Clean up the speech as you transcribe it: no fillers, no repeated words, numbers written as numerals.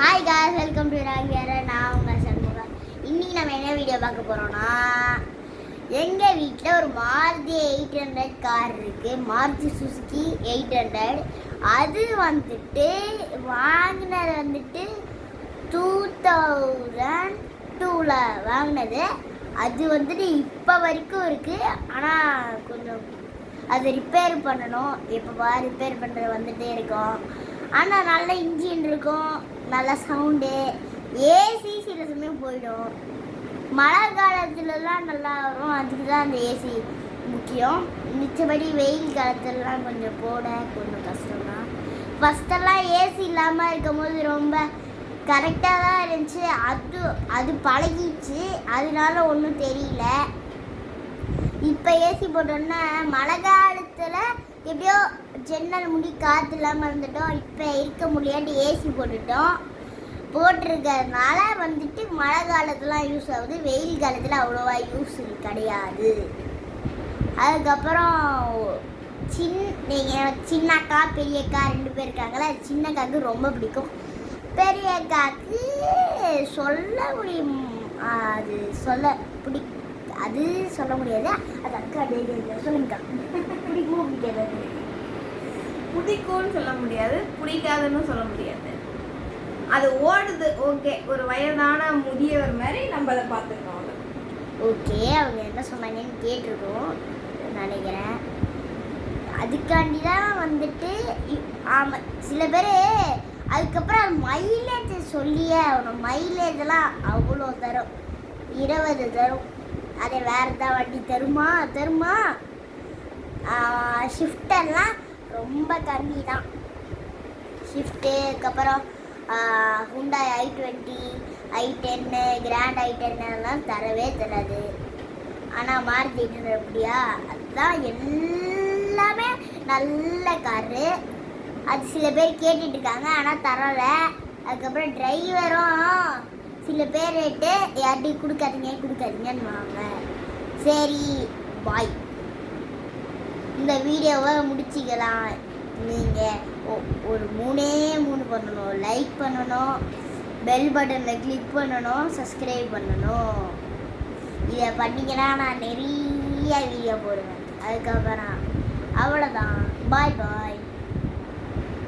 Hi guys, welcome to ராகியார. நான் உங்கள் சண்முகம். இன்னைக்கு நம்ம என்ன வீடியோ பார்க்க போகிறோன்னா, எங்கள் வீட்டில் ஒரு மாருதி 800 கார் இருக்குது. மாருதி சுசுகி 800. அது வந்துட்டு வாங்கினது வந்துட்டு 2002 வாங்கினது. அது வந்துட்டு இப்போ வரைக்கும் இருக்குது. ஆனால் கொஞ்சம் அதை ரிப்பேர் பண்ணணும். எப்போ ரிப்பேர் பண்ணுறது வந்துகிட்டே இருக்கும். ஆனால் நல்ல இன்ஜின் இருக்கும், நல்ல சவுண்டு. ஏசி சில சமயம் போயிடும். மழை காலத்துலலாம் நல்லா வரும். அதுக்கு தான் அந்த ஏசி முக்கியம். மிச்சபடி வெயில் காலத்துலலாம் கொஞ்சம் போட கொஞ்சம் கஷ்டம்தான். ஃபஸ்ட்டெல்லாம் ஏசி இல்லாமல் இருக்கும்போது ரொம்ப கரெக்டாக தான் இருந்துச்சு. அது பழகிடுச்சு, அதனால ஒன்றும் தெரியல. இப்போ ஏசி போட்டோன்னா மழை காலத்தில் எப்படியோ ஜன்னல் முடி காற்று இல்லாமல் இருந்துட்டோம். இப்போ இருக்க முடியாட்டி ஏசி போட்டிருக்கிறதுனால வந்துட்டு மழை காலத்துலாம் யூஸ் ஆகுது. வெயில் காலத்தில் அவ்வளோவா யூஸ் கிடையாது. அதுக்கப்புறம் சின்ன அக்கா பெரிய அக்கா 2 பேர் இருக்காங்களா. சின்ன அக்காவுக்கு ரொம்ப பிடிக்கும். பெரிய அக்காவுக்கு சொல்ல முடியும், அது சொல்ல முடியாது. அது அக்கா சொல்லுங்கக்கா. பிடிக்குமோ பிடிக்காது? பிடிக்கும்னு சொல்ல முடியாது, பிடிக்காதுன்னு சொல்ல முடியாது. அது ஓடுது, ஓகே. ஒரு வயதான முதியவர் மாதிரி நம்ம அதை பார்த்துருக்கோம். ஓகே, அவங்க என்ன சொன்னாங்கன்னு கேட்டிருக்கோம் நினைக்கிறேன். அதுக்காண்டி தான் வந்துட்டு ஆமாம், சில பேர் அதுக்கப்புறம் மைலேஜ் சொல்லியே ஆகணும். மைலேஜெல்லாம் அவ்வளோ தரும், 20 தரும். அதை வேறு தான் வண்டி தருமா. ஷிஃப்டெல்லாம் ரொம்ப கம்மி தான். ஷிஃப்ட்டு, அதுக்கப்புறம் Hyundai i20, i10, grand i10 எல்லாம் தரவே தராது. ஆனால் மாருதி 800 அப்படியா? அதுதான் எல்லாமே நல்ல காரு. அது சில பேர் கேட்டுட்டு இருக்காங்க, ஆனால் தரலை. அதுக்கப்புறம் டிரைவரும் சில பேர்ட்டு யார்ட்டையும் கொடுக்காதீங்கன்னு வாங்க. சரி, பாய். இந்த வீடியோவை முடிச்சிக்கலாம். நீங்கள் ஒரு 3 பண்ணணும். லைக் பண்ணணும், பெல் பட்டனில் கிளிக் பண்ணணும், சப்ஸ்கிரைப் பண்ணணும். இதை பண்ணிங்கன்னா நான் நிறைய வீடியோ போடுவேன். அதுக்கப்புறம் அவ்வளோதான். பாய்.